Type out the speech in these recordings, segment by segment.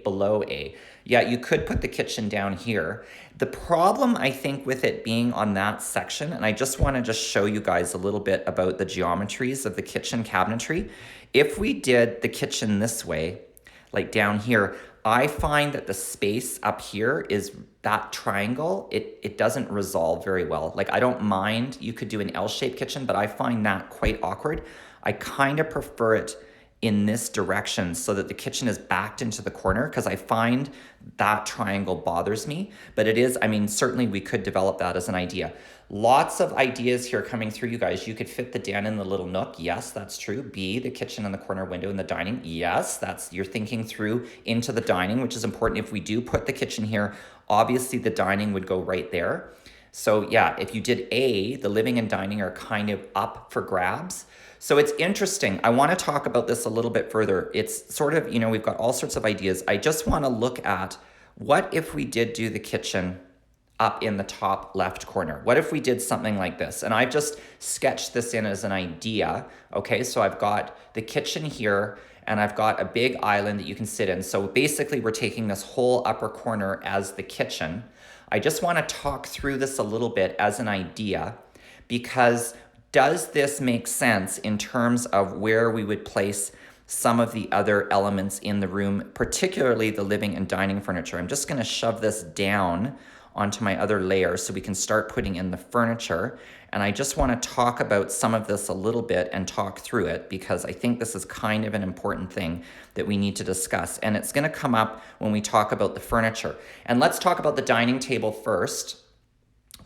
below A. Yeah, you could put the kitchen down here. The problem, I think, with it being on that section, and I just want to just show you guys a little bit about the geometries of the kitchen cabinetry. If we did the kitchen this way, like down here, I find that the space up here is that triangle, it doesn't resolve very well. Like, I don't mind, you could do an L-shaped kitchen, but I find that quite awkward. I kind of prefer it in this direction so that the kitchen is backed into the corner, because I find that triangle bothers me. But it is, I mean, certainly we could develop that as an idea. Lots of ideas here coming through, you guys. You could fit the den in the little nook. Yes, that's true. B, the kitchen and the corner window in the dining. Yes, that's, you're thinking through into the dining, which is important. If we do put the kitchen here, obviously the dining would go right there. So yeah, if you did A, the living and dining are kind of up for grabs. So it's interesting. I want to talk about this a little bit further. It's sort of, you know, we've got all sorts of ideas. I just want to look at, what if we did do the kitchen up in the top left corner? What if we did something like this? And I've just sketched this in as an idea. Okay, so I've got the kitchen here, and I've got a big island that you can sit in. So basically we're taking this whole upper corner as the kitchen. I just want to talk through this a little bit as an idea, because does this make sense in terms of where we would place some of the other elements in the room, particularly the living and dining furniture? I'm just going to shove this down onto my other layer so we can start putting in the furniture. And I just want to talk about some of this a little bit and talk through it, because I think this is kind of an important thing that we need to discuss. And it's going to come up when we talk about the furniture. And let's talk about the dining table first.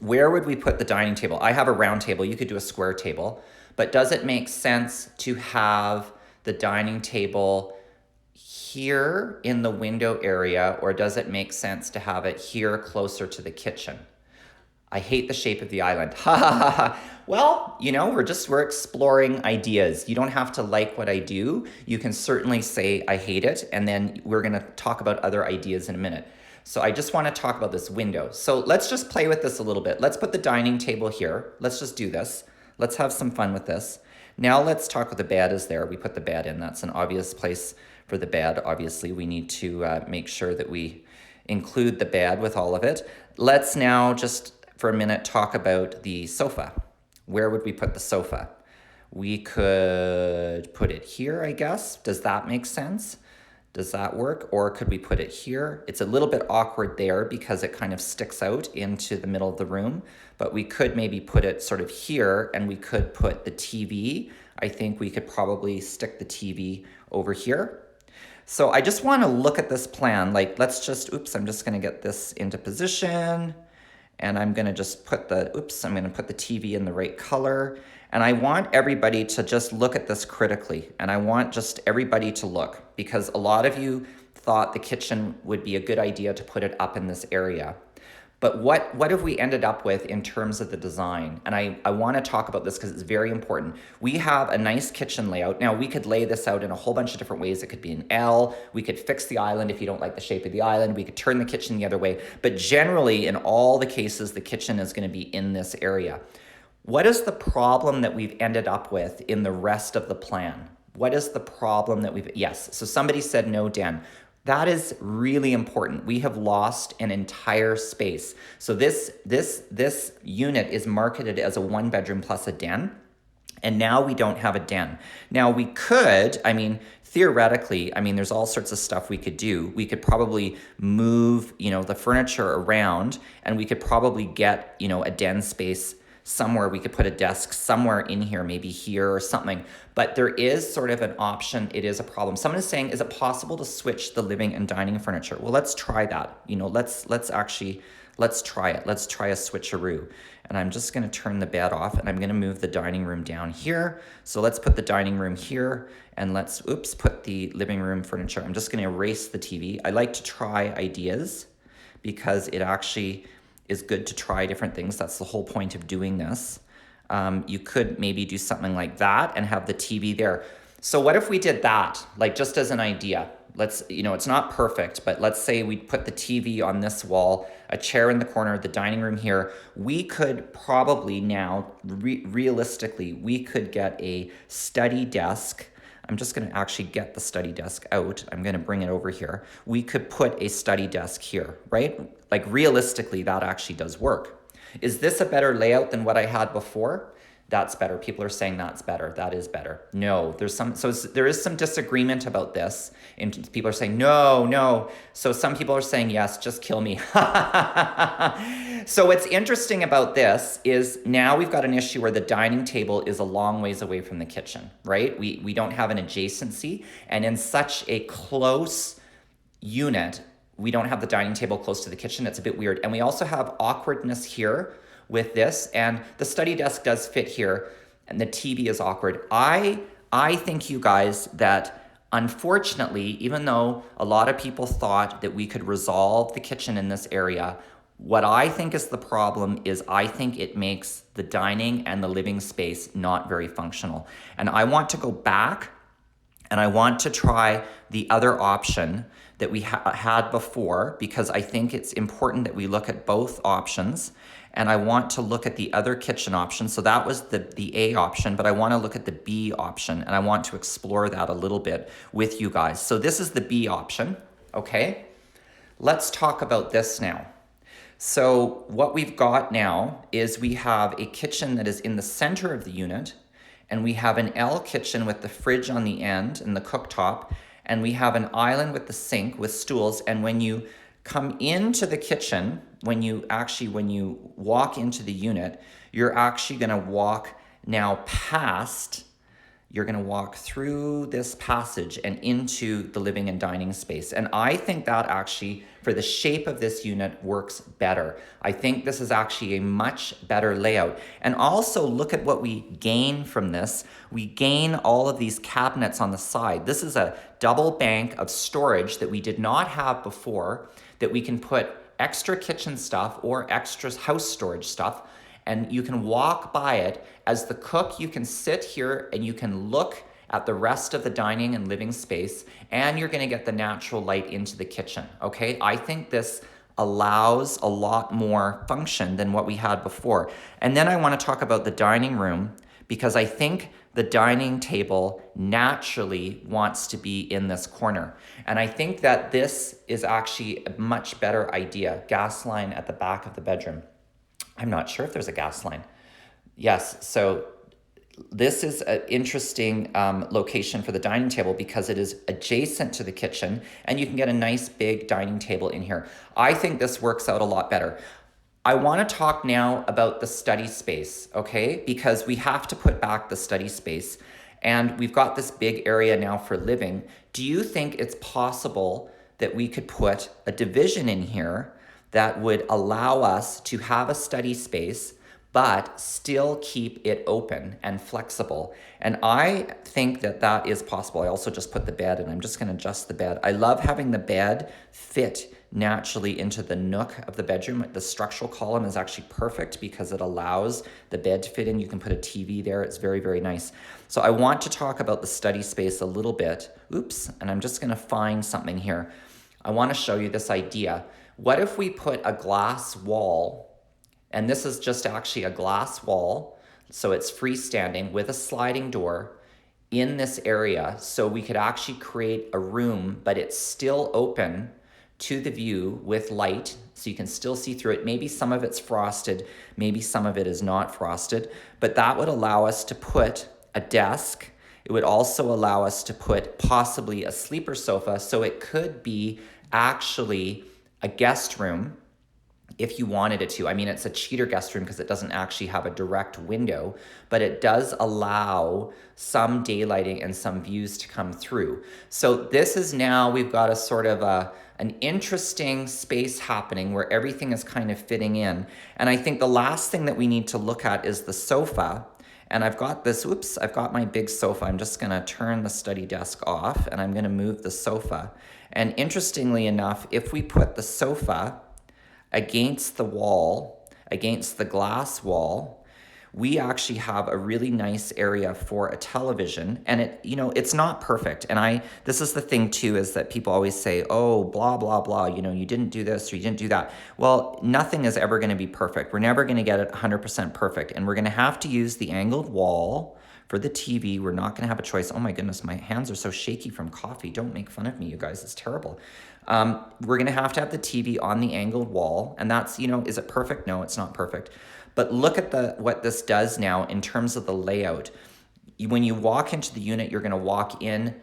Where would we put the dining table? I have a round table. You could do a square table. But does it make sense to have the dining table here in the window area, or does it make sense to have it here closer to the kitchen? I hate the shape of the island. Ha ha ha ha. Well, you know, we're exploring ideas. You don't have to like what I do. You can certainly say I hate it, and then we're going to talk about other ideas in a minute. So I just want to talk about this window. So let's just play with this a little bit. Let's put the dining table here. Let's just do this. Let's have some fun with this. Now let's talk about the bed is there. We put the bed in. That's an obvious place for the bed. Obviously, we need to make sure that we include the bed with all of it. Let's now just for a minute talk about the sofa. Where would we put the sofa? We could put it here, I guess. Does that make sense? Does that work? Or could we put it here? It's a little bit awkward there because it kind of sticks out into the middle of the room, but we could maybe put it sort of here, and we could put the TV. I think we could probably stick the TV over here. So I just want to look at this plan. Like, let's just, oops, I'm just going to get this into position, and I'm going to just put the, oops, I'm going to put the TV in the right color. And I want everybody to just look at this critically. And I want just everybody to look, because a lot of you thought the kitchen would be a good idea to put it up in this area. But what have we ended up with in terms of the design? And I want to talk about this because it's very important. We have a nice kitchen layout. Now, we could lay this out in a whole bunch of different ways. It could be an L. We could fix the island if you don't like the shape of the island. We could turn the kitchen the other way. But generally, in all the cases, the kitchen is going to be in this area. What is the problem that we've ended up with in the rest of the plan? What is the problem that yes, so somebody said no den. That is really important. We have lost an entire space. So this unit is marketed as a 1-bedroom plus a den, and now we don't have a den. Now we could, I mean, theoretically, I mean, there's all sorts of stuff we could do. We could probably move, you know, the furniture around, and we could probably get, you know, a den space somewhere. We could put a desk somewhere in here, maybe here or something. But there is sort of an option. It is a problem. Someone is saying, is it possible to switch the living and dining furniture? Well, let's try that. You know, let's try it. Let's try a switcheroo. And I'm just going to turn the bed off, and I'm going to move the dining room down here. So let's put the dining room here, and let's, put the living room furniture. I'm just going to erase the TV. I like to try ideas because it actually is good to try different things. That's the whole point of doing this. You could maybe do something like that and have the TV there. So what if we did that, like just as an idea? Let's, you know, it's not perfect, but let's say we put the TV on this wall, a chair in the corner, the dining room here. We could probably now, realistically, we could get a study desk I'm just going to actually get the study desk out. I'm going to bring it over here. We could put a study desk here, right? Like realistically, that actually does work. Is this a better layout than what I had before? That's better. People are saying that's better. That is better. No, there is some disagreement about this. And people are saying, no, no. So some people are saying, yes, just kill me. So what's interesting about this is now we've got an issue where the dining table is a long ways away from the kitchen, right? We don't have an adjacency. And in such a close unit, we don't have the dining table close to the kitchen. It's a bit weird. And we also have awkwardness here with this, and the study desk does fit here, and the TV is awkward. I think, you guys, that unfortunately, even though a lot of people thought that we could resolve the kitchen in this area, what I think is the problem is I think it makes the dining and the living space not very functional. And I want to go back and I want to try the other option that we had before, because I think it's important that we look at both options. And I want to look at the other kitchen option. So that was the A option, but I want to look at the B option, and I want to explore that a little bit with you guys. So this is the B option, okay? Let's talk about this now. So what we've got now is we have a kitchen that is in the center of the unit, and we have an L kitchen with the fridge on the end and the cooktop, and we have an island with the sink with stools. And when you come into the kitchen, when you walk into the unit, you're actually going to walk now past, you're going to walk through this passage and into the living and dining space. And I think that actually, for the shape of this unit, works better. I think this is actually a much better layout. And also look at what we gain from this. We gain all of these cabinets on the side. This is a double bank of storage that we did not have before, that we can put extra kitchen stuff or extra house storage stuff, and you can walk by it. As the cook, you can sit here and you can look at the rest of the dining and living space, and you're gonna get the natural light into the kitchen, okay? I think this allows a lot more function than what we had before. And then I wanna talk about the dining room, because I think the dining table naturally wants to be in this corner. And I think that this is actually a much better idea. Gas line at the back of the bedroom. I'm not sure if there's a gas line. Yes, so this is an interesting location for the dining table because it is adjacent to the kitchen, and you can get a nice big dining table in here. I think this works out a lot better. I want to talk now about the study space, okay? Because we have to put back the study space, and we've got this big area now for living. Do you think it's possible that we could put a division in here that would allow us to have a study space but still keep it open and flexible? And I think that that is possible. I also just put the bed, and I'm just going to adjust the bed. I love having the bed fit naturally into the nook of the bedroom. The structural column is actually perfect because it allows the bed to fit in. You can put a TV there. It's very, very nice. So I want to talk about the study space a little bit. Oops, and I'm just going to find something here. I want to show you this idea. What if we put a glass wall, and this is just actually a glass wall, so it's freestanding with a sliding door in this area, so we could actually create a room, but it's still open to the view with light, so you can still see through it. Maybe some of it's frosted, maybe some of it is not frosted, but that would allow us to put a desk. It would also allow us to put possibly a sleeper sofa, so it could be actually a guest room if you wanted it to. I mean, it's a cheater guest room because it doesn't actually have a direct window, but it does allow some daylighting and some views to come through. So this is now, we've got a sort of an interesting space happening where everything is kind of fitting in. And I think the last thing that we need to look at is the sofa. And I've got this, oops, I've got my big sofa. I'm just gonna turn the study desk off, and I'm gonna move the sofa. And interestingly enough, if we put the sofa against the wall, against the glass wall, we actually have a really nice area for a television. And it's not perfect. And this is the thing too, is that people always say, oh, blah, blah, blah, you didn't do this or you didn't do that. Well, nothing is ever gonna be perfect. We're never gonna get it 100% perfect. And we're gonna have to use the angled wall for the TV. We're not going to have a choice. Oh my goodness, my hands are so shaky from coffee. Don't make fun of me, you guys. It's terrible. We're going to have the TV on the angled wall. And that's, is it perfect? No, it's not perfect. But look at what this does now in terms of the layout. When you walk into the unit, you're going to walk in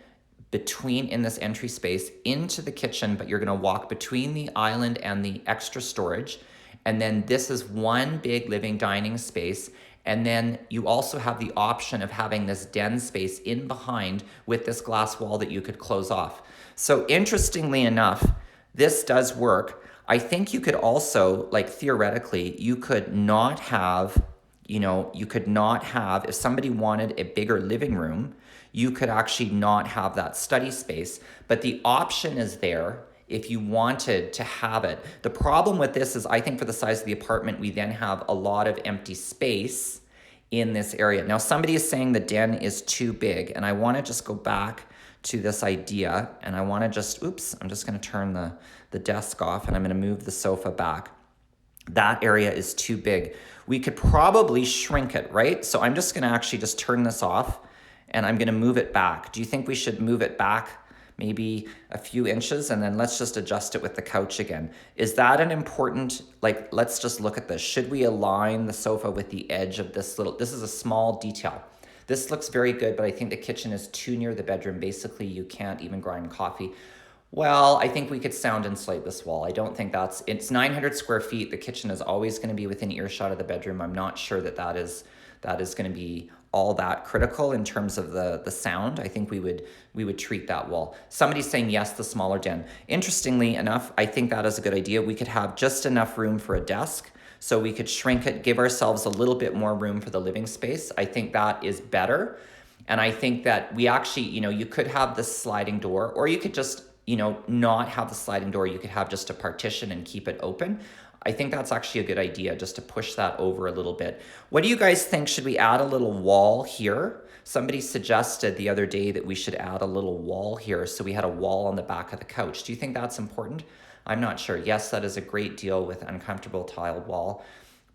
this entry space into the kitchen, but you're going to walk between the island and the extra storage. And then this is one big living dining space. And then you also have the option of having this den space in behind with this glass wall that you could close off. So interestingly enough, this does work. I think you could also, like theoretically, you could not have, if somebody wanted a bigger living room, you could actually not have that study space, but the option is there if you wanted to have it. The problem with this is I think for the size of the apartment, we then have a lot of empty space in this area. Now, somebody is saying the den is too big, and I want to just go back to this idea, and I want to just, I'm just going to turn the desk off, and I'm going to move the sofa back. That area is too big. We could probably shrink it, right? So I'm just going to actually just turn this off, and I'm going to move it back. Do you think we should move it back maybe a few inches, and then let's just adjust it with the couch again? Is that an important, let's just look at this. Should we align the sofa with the edge of this is a small detail. This looks very good, but I think the kitchen is too near the bedroom. Basically, you can't even grind coffee. Well, I think we could sound insulate this wall. I don't think it's 900 square feet. The kitchen is always going to be within earshot of the bedroom. I'm not sure that is going to be all that critical in terms of the sound. I think we would treat that wall. Somebody's saying yes, the smaller den. Interestingly enough, I think that is a good idea. We could have just enough room for a desk, so we could shrink it, give ourselves a little bit more room for the living space. I think that is better. And I think that we actually, you could have this sliding door, or you could just, not have the sliding door. You could have just a partition and keep it open. I think that's actually a good idea, just to push that over a little bit. What do you guys think? Should we add a little wall here? Somebody suggested the other day that we should add a little wall here, so we had a wall on the back of the couch. Do you think that's important? I'm not sure. Yes, that is a great deal with uncomfortable tiled wall.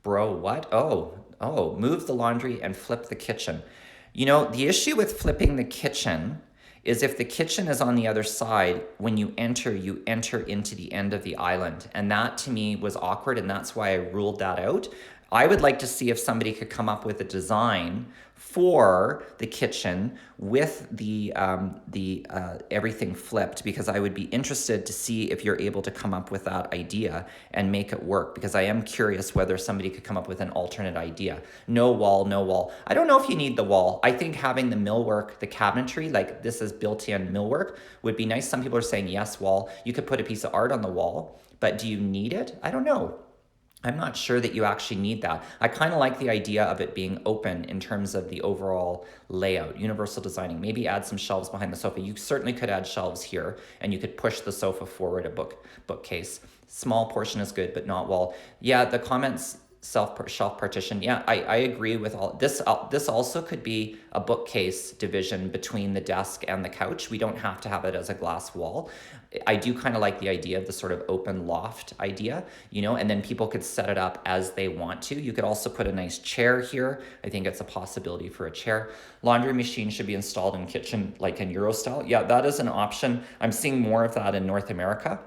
Bro, what? Oh, move the laundry and flip the kitchen. The issue with flipping the kitchen is if the kitchen is on the other side, when you enter into the end of the island. And that to me was awkward, and that's why I ruled that out. I would like to see if somebody could come up with a design for the kitchen with the everything flipped, because I would be interested to see if you're able to come up with that idea and make it work, because I am curious whether somebody could come up with an alternate idea. No wall. I don't know if you need the wall. I think having the millwork, the cabinetry, like this is built-in millwork, would be nice. Some people are saying yes, wall. You could put a piece of art on the wall, but do you need it? I don't know. I'm not sure that you actually need that. I kind of like the idea of it being open in terms of the overall layout, universal designing. Maybe add some shelves behind the sofa. You certainly could add shelves here, and you could push the sofa forward a bookcase. Small portion is good, but not wall. Yeah, the comments, shelf partition. Yeah, I agree with all this. This also could be a bookcase division between the desk and the couch. We don't have to have it as a glass wall. I do kind of like the idea of the sort of open loft idea, and then people could set it up as they want to. You could also put a nice chair here. I think it's a possibility for a chair. Laundry machine should be installed in kitchen, like in Euro style. Yeah, that is an option. I'm seeing more of that in North America.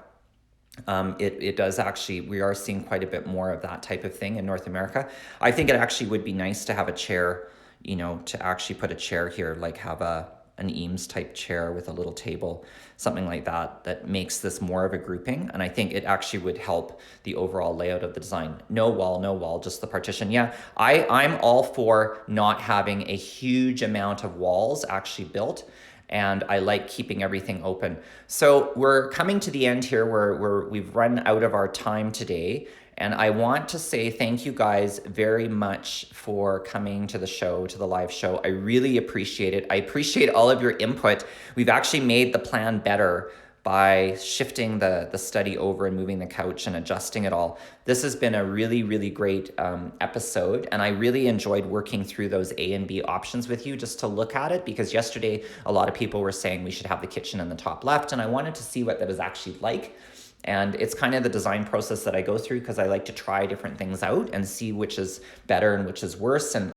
It does actually, we are seeing quite a bit more of that type of thing in North America. I think it actually would be nice to have a chair, to actually put a chair here, like have an Eames type chair with a little table, something like that makes this more of a grouping. And I think it actually would help the overall layout of the design. No wall, just the partition. Yeah, I'm all for not having a huge amount of walls actually built. And I like keeping everything open. So we're coming to the end here where we've run out of our time today. And I want to say thank you guys very much for coming to the show, to the live show. I really appreciate it. I appreciate all of your input. We've actually made the plan better by shifting the study over and moving the couch and adjusting it all. This has been a really, really great episode, and I really enjoyed working through those A and B options with you just to look at it, because yesterday a lot of people were saying we should have the kitchen in the top left, and I wanted to see what that is actually like. And it's kind of the design process that I go through, because I like to try different things out and see which is better and which is worse. And